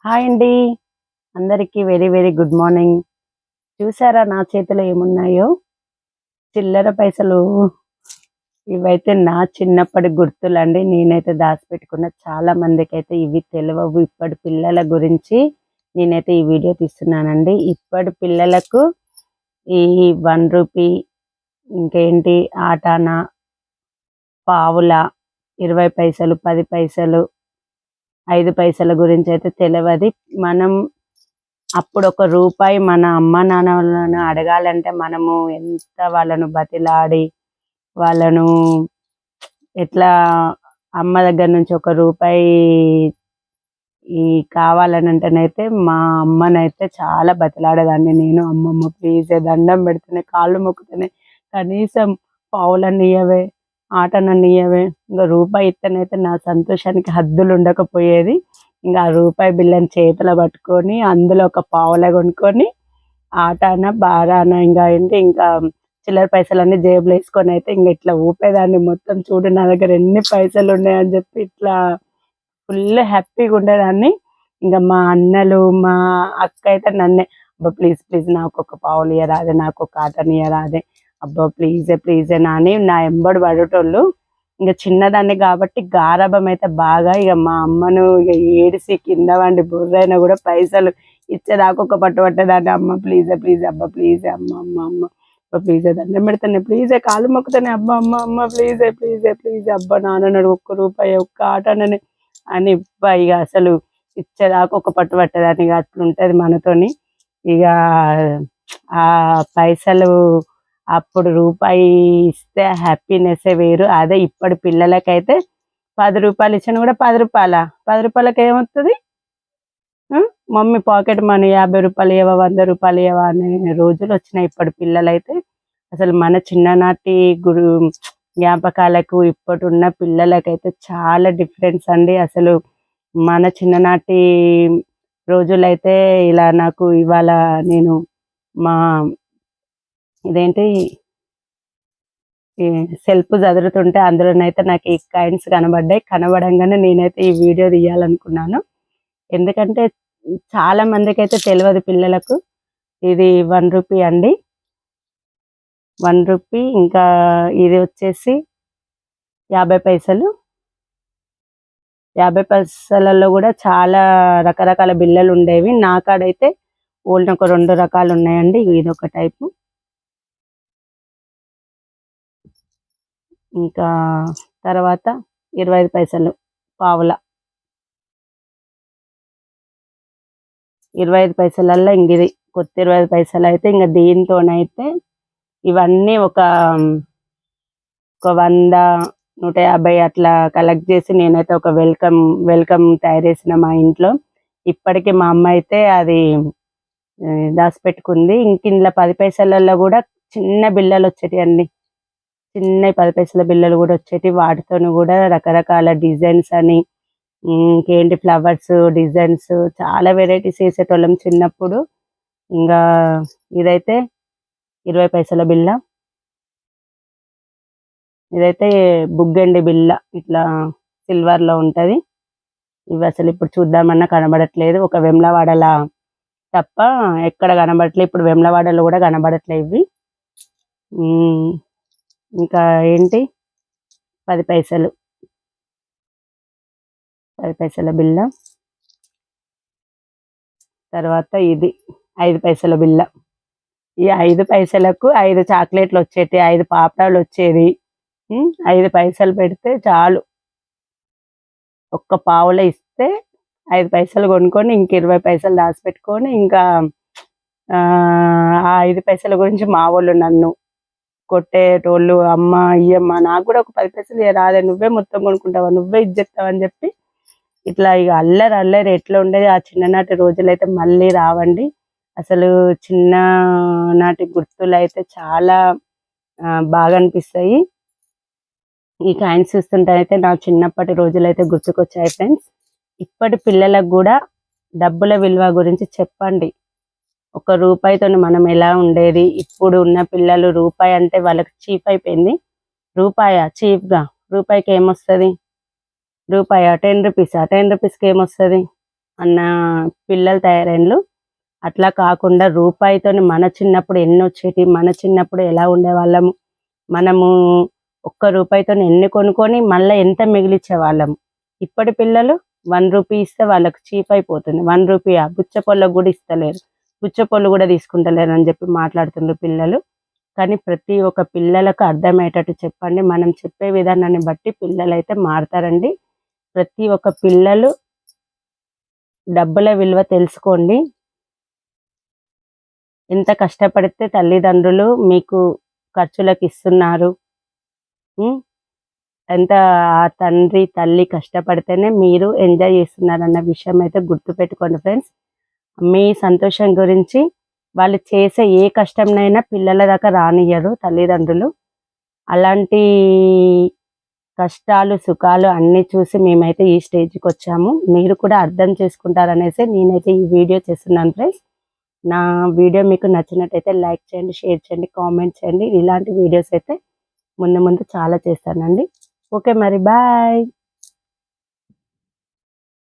Hi అండి. అందరికీ very very good morning. చూసారా నా చేతిలో ఏమున్నాయో? చిల్లర పైసలు. ఇవైతే నా చిన్నప్పటి గుర్తులండి. నేనైతే దాచిపెట్టుకున్న. చాలా మందికైతే ఇవి తెలవవు. ఇప్పటి పిల్లల గురించి నేనైతే ఈ వీడియో తీస్తున్నానండి. ఇప్పటి పిల్లలకు ఈ 1 రూపీ, ఇంకేంటి ఆటానా, పావుల, 20 పైసలు, 10 పైసలు, 5 పైసల గురించి అయితే తెలవది. మనం అప్పుడు ఒక రూపాయి మన అమ్మ నాన్నలను అడగాలంటే మనము ఎంత వాళ్ళను బతిలాడి వాళ్ళను ఎట్లా అమ్మ దగ్గర నుంచి ఒక రూపాయి ఈ కావాలని అంటేనైతే మా అమ్మనైతే చాలా బతిలాడేదాన్ని నేను. అమ్మమ్మ ప్లీజ్ దండం పెడుతూనే కాళ్ళు మొక్కుతూనే కనీసం పావులన్నీ ఇయ్యవే, ఆటనన్నీ ఇయ్యవే. ఇంకా రూపాయి ఇస్తేనైతే నా సంతోషానికి హద్దులు ఉండకపోయేది. ఇంకా ఆ రూపాయి బిల్లని చేతిలో పట్టుకొని అందులో ఒక పావులా కొనుక్కొని ఆటాన బారాన ఇంకా ఏంటి ఇంకా చిల్లర పైసలన్నీ జేబులో వేసుకొని అయితే ఇంక ఇట్లా ఊపేదాన్ని. మొత్తం చూడు నా దగ్గర ఎన్ని పైసలు ఉన్నాయని చెప్పి ఇట్లా ఫుల్ హ్యాపీగా ఉండేదాన్ని. ఇంకా మా అన్నలు మా అక్క అయితే నన్నే అబ్బా ప్లీజ్ ప్లీజ్ నాకు ఒక పావులు ఇయ్యరాదే, నాకు ఒక ఆటని ఇయ్యరాదే, అబ్బా ప్లీజే ప్లీజే నాని నా ఎంబడి పడేటోళ్ళు. ఇంకా చిన్నదాన్ని కాబట్టి గారాబం అయితే బాగా. ఇక మా అమ్మను ఇక ఏడిసి కింద వండి బుర్రైనా కూడా పైసలు ఇచ్చేదాకా ఒక పట్టు పట్టేదాన్ని. అమ్మ ప్లీజే ప్లీజ్, అబ్బా ప్లీజే, అమ్మ అమ్మ అమ్మ అబ్బా ప్లీజే, దండం పెడతానే ప్లీజే, కాలు మొక్కుతానే, అబ్బా అమ్మ అమ్మ ప్లీజే ప్లీజే ప్లీజే, అబ్బా నాన్నడు ఒక్క రూపాయి ఒక్క ఆటనని అని ఇక అసలు ఇచ్చేదాకా ఒక పట్టు పట్టేదాన్ని. ఇక అట్లుంటది మనతోని. ఇక ఆ పైసలు అప్పుడు రూపాయి ఇస్తే హ్యాపీనెస్ వేరు. అదే ఇప్పటి పిల్లలకైతే 10 రూపాయలు ఇచ్చినా కూడా 10 రూపాయల 10 రూపాయలకి ఏమవుతుంది? మమ్మీ పాకెట్ మనీ 50 రూపాయలు ఇవ్వవా, 100 రూపాయలు ఇవ్వవా అనే రోజులు వచ్చినాయి. ఇప్పటి పిల్లలైతే అసలు మన చిన్ననాటి జ్ఞాపకాలకు ఇప్పటి పిల్లలకైతే చాలా డిఫరెన్స్ అండి. అసలు మన చిన్ననాటి రోజులైతే ఇలా నాకు ఇవాళ నేను మా ఇదేంటి ఈ సెల్ఫ్ చదువుతుంటే అందులోనైతే నాకు ఈ కాయిన్స్ కనబడ్డాయి. కనబడంగానే నేనైతే ఈ వీడియో తీయాలనుకున్నాను. ఎందుకంటే చాలా మందికి అయితే తెలియదు పిల్లలకు. ఇది 1 రూపీ అండి. 1 రూపీ. ఇంకా ఇది వచ్చేసి 50 పైసలు. 50 పైసలలో కూడా చాలా రకరకాల బిళ్ళలు ఉండేవి. నా కాడైతే ఓన్లీ ఒక 2 రకాలు ఉన్నాయండి. ఇదొక టైపు, ఇంకా తర్వాత 25 పైసలు పావుల. 25 పైసలల్లో ఇంక ఇది కొత్త 25 పైసలు అయితే ఇంకా దీంతోనైతే ఇవన్నీ ఒక 100, 150 అట్లా కలెక్ట్ చేసి నేనైతే ఒక వెల్కమ్ తయారు చేసిన మా ఇంట్లో. ఇప్పటికీ మా అమ్మ అయితే అది దాచిపెట్టుకుంది. ఇంక ఇందులో 10 పైసలలో కూడా చిన్న బిళ్ళలు వచ్చేటి అండి. చిన్న 10 పైసల బిళ్ళలు కూడా వచ్చేటి. వాటితోని కూడా రకరకాల డిజైన్స్ అని ఇంకేంటి ఫ్లవర్స్ డిజైన్స్ చాలా వెరైటీస్ వేసేటోళ్ళం చిన్నప్పుడు. ఇంకా ఇదైతే 20 పైసల బిళ్ళ. ఇదైతే బుగ్గండి బిళ్ళ, ఇట్లా సిల్వర్లో ఉంటుంది. ఇవి అసలు ఇప్పుడు చూద్దామన్నా కనబడట్లేదు. ఒక వెమ్లవాడలా తప్ప ఎక్కడ కనబడట్లేదు. ఇప్పుడు వెమ్లవాడలో కూడా కనబడట్లేదు ఇవి. ఇంకా ఏంటి 10 పైసలు, 10 పైసల బిళ్ళ. తర్వాత ఇది 5 పైసల బిళ్ళ. ఈ 5 పైసలకు 5 చాక్లెట్లు వచ్చేటి, 5 పాపడాలు వచ్చేది. 5 పైసలు పెడితే చాలు. ఒక్క పావుల ఇస్తే 5 పైసలు కొనుక్కొని ఇంక 20 పైసలు దాచిపెట్టుకొని ఇంకా ఆ 5 పైసల గురించి మా వాళ్ళు నన్ను కొట్టేటోళ్ళు. అమ్మ ఇయ్యమ్మ నాకు కూడా ఒక 10 పైసలు రాదే, నువ్వే మొత్తం కొనుక్కుంటావా, నువ్వే ఇచ్చేస్తావా అని చెప్పి ఇట్లా ఇక అల్లరి అల్లరి ఎట్లా ఉండేది. ఆ చిన్ననాటి రోజులైతే మళ్ళీ రావండి. అసలు చిన్ననాటి గుర్తులు అయితే చాలా బాగా అనిపిస్తాయి. ఈ కాయిన్స్ చూస్తుంటే అయితే నా చిన్నప్పటి రోజులైతే గుర్తుకొచ్చాయి ఫ్రెండ్స్. ఇప్పటి పిల్లలకు కూడా డబ్బుల విలువ గురించి చెప్పండి. ఒక రూపాయితో మనం ఎలా ఉండేది. ఇప్పుడు ఉన్న పిల్లలు రూపాయి అంటే వాళ్ళకి చీప్ అయిపోయింది. రూపాయా చీప్గా? రూపాయికి ఏమొస్తుంది? రూపాయా 10 రూపీసా? 10 రూపీస్కి ఏమొస్తుంది? అన్న పిల్లలు తయారైనలు. అట్లా కాకుండా రూపాయితోని మన చిన్నప్పుడు ఎన్ని వచ్చేటివి, మన చిన్నప్పుడు ఎలా ఉండేవాళ్ళము, మనము ఒక్క రూపాయితోని ఎన్ని కొనుక్కొని మళ్ళీ ఎంత మిగిలిచ్చే వాళ్ళము. ఇప్పటి పిల్లలు 1 రూపీ ఇస్తే వాళ్ళకి చీప్ అయిపోతుంది. 1 రూపీ పుచ్చపొళ్ళకు కూడా ఇస్తలేరు, పుచ్చపొళ్ళు కూడా తీసుకుంటలేరు అని చెప్పి మాట్లాడుతున్నారు పిల్లలు. కానీ ప్రతి ఒక్క పిల్లలకు అర్థమయ్యేటట్టు చెప్పండి. మనం చెప్పే విధానాన్ని బట్టి పిల్లలు అయితే మారుతారండి. ప్రతి ఒక్క పిల్లలు డబ్బుల విలువ తెలుసుకోండి. ఎంత కష్టపడితే తల్లిదండ్రులు మీకు ఖర్చులకు ఇస్తున్నారు. ఎంత ఆ తండ్రి తల్లి కష్టపడితేనే మీరు ఎంజాయ్ చేస్తున్నారన్న విషయం అయితే గుర్తుపెట్టుకోండి ఫ్రెండ్స్. మీ సంతోషం గురించి వాళ్ళు చేసే ఏ కష్టంనైనా పిల్లల దాకా రానియ్యరు తల్లిదండ్రులు. అలాంటి కష్టాలు సుఖాలు అన్నీ చూసి మేమైతే ఈ స్టేజ్కి వచ్చాము. మీరు కూడా అర్థం చేసుకుంటారనేసి నేనైతే ఈ వీడియో చేస్తున్నాను ఫ్రెండ్స్. నా వీడియో మీకు నచ్చినట్టయితే లైక్ చేయండి, షేర్ చేయండి, కామెంట్ చేయండి. ఇలాంటి వీడియోస్ అయితే ముందు ముందు చాలా చేస్తానండి. ఓకే మరి బాయ్.